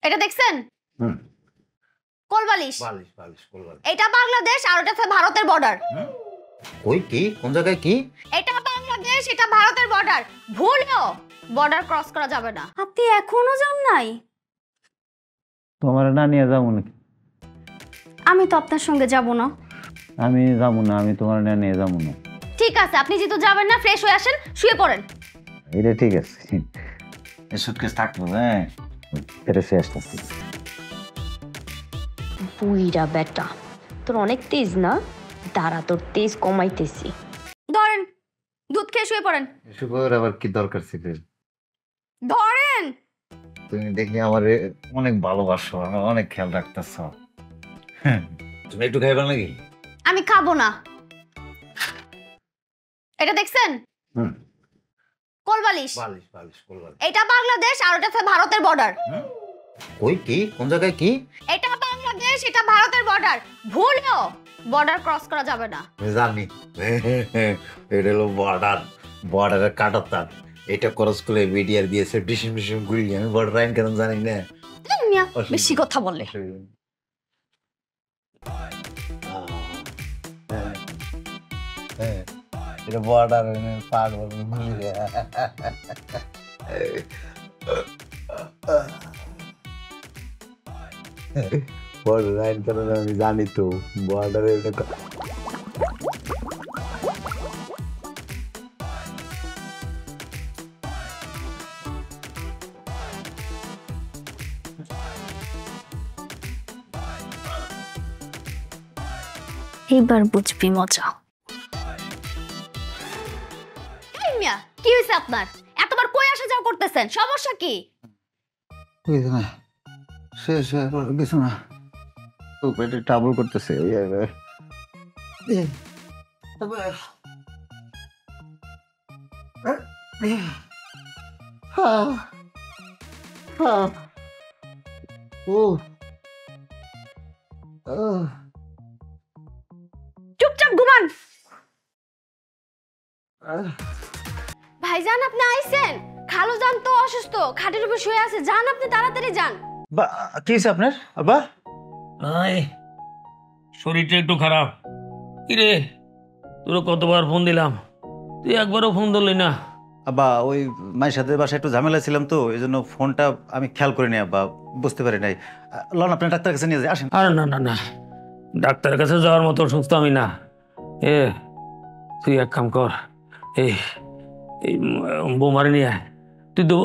এটা দেখছেন? কোলবালিশ। বালিশ বালিশ কোলবালিশ। এটা বাংলাদেশ আর ওটা ভারতের বর্ডার। কই কি কোন জায়গায় কি? এটা বাংলাদেশ, এটা ভারতের বর্ডার। ভুলেও বর্ডার ক্রস করা যাবে না। আপনি এখনো যান নাই? তোমার না নিয়ে যাবো নাকি? আমি তো আপনার সঙ্গে যাব না। আমি যাবো না, আমি তোমার নিয়ে যাবো না। ঠিক আছে, আপনি যেহেতু যাবেন না, ফ্রেশ হয়ে আসেন, শুয়ে পড়েন। এটা ঠিক আছে। এই সুটকেস থাকতো, হ্যাঁ ফেরেছে আসতেছি। বুইরা বেটা, তোর অনেক তেজ না? দাঁড়া, তোর তেজ কমাইতেছি। ধরেন, দুধ খেয়ে শুয়ে পড়েন। এসব আবার কি দরকার ছিল? ধরেন। তুমি দেখি আমার অনেক ভালোবাসো, আমার অনেক খেয়াল রাখতেছ। তুমি একটু খাইবা নাকি? আমি খাবো না। এটা দেখছেন? কোলবালিশ। বালিশ বালিশ কোলবালিশ। এটা বাংলাদেশ আর ওটা ভারতের বর্ডার। কই কি কোন জায়গায় কি? এটা বাংলাদেশ, এটা ভারতের বর্ডার। ভুলেও বর্ডার ক্রস করা যাবে না। জানি এটা হলো বর্ডার, বর্ডারের কাটার তার। এটা ক্রস করে বিডিআর দিয়েছে ডিসিম ডিসিম গুলি। আমি বর্ডার আইন কেন জানি না। মিয়া বেশি কথা বললে। এটা বর্ডার পাগল গুলি। বর্ডার আইন কেন আমি জানি তো। বর্ডারের এইবার বুঝবি মজা। এই মিয়া, কি হয়েছে আপনার? এতবার কই আসা যাওয়া করতেছেন, সমস্যা কি? কিছু না, শেষ কিছু না, তো পেটে ট্রাবল করতেছে। চুপচাপ ঘুমান। ভাইজান, আপনি আইছেন? খালু জান তো অসুস্থ, খাটের উপর শুয়ে আছে। যান, আপনি তাড়াতাড়ি যান। কি হয়েছে আপনার আব্বা? শরীরটা একটু খারাপ। কিরে, তোর কতবার ফোন দিলাম, তুই একবারও ফোন ধরলি না। আব্বা ওই মায়ের সাথে বাসায় একটু ঝামেলা ছিলাম তো, এই জন্য ফোনটা আমি খেয়াল করিনি আব্বা, বুঝতে পারি নাই। লন আপনার ডাক্তার কাছে নিয়ে যাই, আসেন। আরে না না না, ডাক্তারের কাছে যাওয়ার মতো সুস্থ আমি না। তুই এক কাম কর, এই এই বোমারে নিয়ে আয়। তুই তো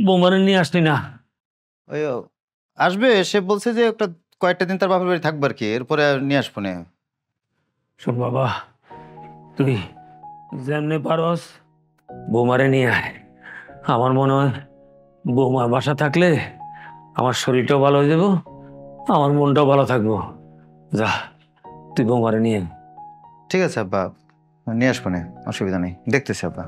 বোমারে নিয়ে আসলি না। ওই আসবে, সে বলছে যে একটা কয়েকটা দিন তার বাপের বাড়ি থাকবে আর কি, এরপরে নিয়ে আসবো না। শোন বাবা, তুই যেমনি পারস বৌমারে নিয়ে আয়। আমার মনে হয় বৌমার বাসা থাকলে আমার শরীরটাও ভালো হয়ে যাব, আমার মনটাও ভালো থাকবো। যা, তুই বৌমারে নিয়ে। ঠিক আছে আব্বা, নিয়ে আসবো না, অসুবিধা নেই, দেখতেছি আব্বা।